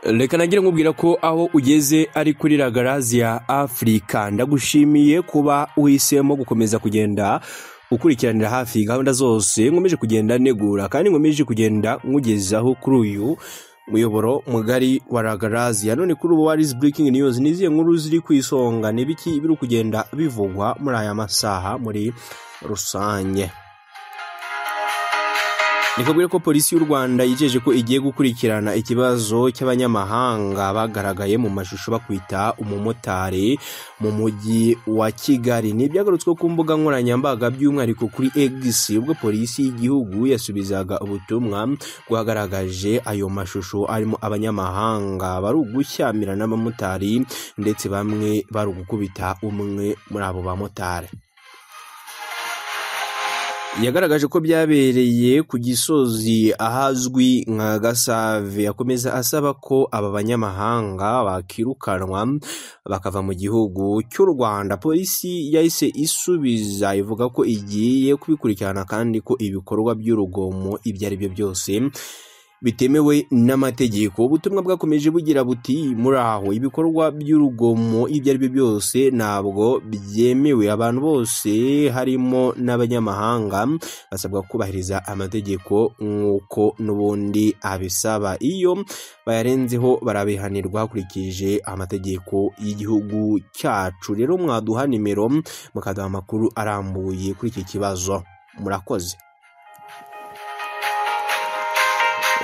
Reka nagira nkubwira ko aho ugeze ari kuri La Grazia Africa. Ndagushimiye kuba uhisemo gukomeza kugenda ukurikiranira hafi gahunda zose nkomeje kugenda negura kandi nkomeje kugenda nkugezaho kuri uyu muyoboro mugari wa La Grazia. None kuri ubu what is breaking news, niziye nkuru ziri kwisonga, nibiki biri kugenda bivugwa muri aya masaha muri rusange. Nikubwira ko polisi y'u Rwanda yijeje ko igiye gukurikirana ikibazo cy'abanyamahanga bagaragaye mu mashusho bakwita umumotari mu mujyi wa Kigali. Nibyagarutswe ku mbuga nkoranyambaga by'umwihariko kuri X, ubwo polisi y'igihugu yasubizaga ubutumwa bwagaragaje ayo mashusho arimo abanyamahanga bari gushyamirana n'abamotari ndetse bamwe bari gukubita umwe muri abo bamotari. Yagaragaje ko byabereye ku Gisozi ahazwi nka Gasave. Akomeza asaba ko aba banyamahanga bakirukanwa bakava mu gihugu cy'u Rwanda. Polisi yahise isubiza ivuga ko igiye kubikurikirana kandi ko ibikorwa by'urugomo ibyo ari byo byose bitemewe n'amategeko. Ubutumwa bwakomeje bugira buti muri aho ibikorwa by'urugomo ibyo ari byo byose ntabwo byemewe. Abantu bose harimo n'abanyamahanga basabwa kubahiriza amategeko nk'uko n'ubundi abisaba. Iyo bayarenzeho barabihanirwa hakurikije amategeko y'igihugu cyacu. Rero mwaduha nimero mukaduha amakuru arambuye kuri iki kibazo. Murakoze.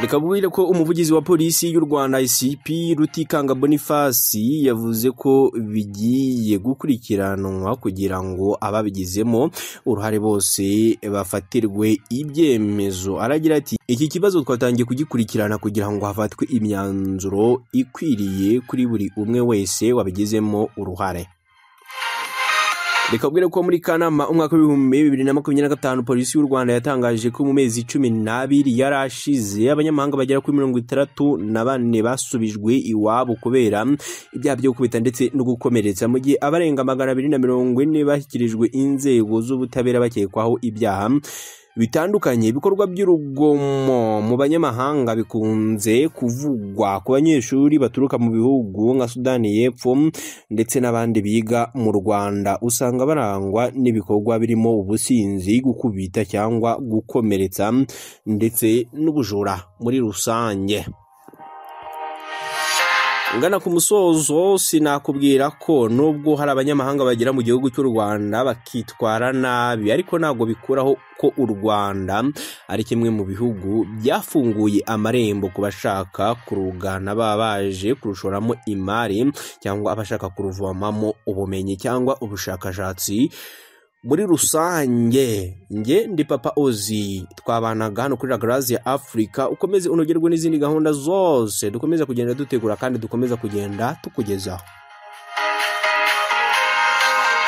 Reka bubwire ko umuvugizi wa polisi y'u Rwanda ICP Rutikanga Boniface yavuze ko bigiye gukurikiranwa kugira ngo ababigizemo uruhare bose bafatirwe ibyemezo. Aragira ati iki kibazo twatangiye kugikurikirana kugira ngo hafatwe imyanzuro ikwiriye kuri buri umwe wese wabigizemo uruhare. Reka bwire ko muri Kanama umwaka w'2025 polisi y'u Rwanda yatangaje ko mu mezi 12 yarashize abanyamahanga bagera kuri 64 basubijwe iwabo kubera ibyaha byo gukubita ndetse no gukomeretsa, mu gihe abarenga 240 bashyikirijwe inzego z'ubutabera bakekwaho ibyaha bitandukanye. Ibikorwa by'urugomo mu banyamahanga bikunze kuvugwa ku banyeshuri baturuka mu bihugu nka Sudani y'Epfo ndetse n'abandi biga mu Rwanda. Usanga barangwa n'ibikorwa birimo ubusinzi, gukubita cyangwa gukomeretsa ndetse n'ubujura muri rusange. Ngana ku musozo sinakubwira ko nubwo hari abanyamahanga bagera mu gihugu cy'u Rwanda bakitwara nabi, ariko ntabwo bikuraho ko u Rwanda ari kimwe mu bihugu byafunguye amarembo ku bashaka kurugana baba baje kurushoramo imari cyangwa abashaka kuruvomamo ubumenyi cyangwa ubushakashatsi muri rusange. Nge ndi Papa Ozi, twabanaga hano kuri La Grazia Africa. Ukomeze unogerwe n'izindi gahunda zose dukomeza kugenda dutegura kandi dukomeza kugenda tukugezaho.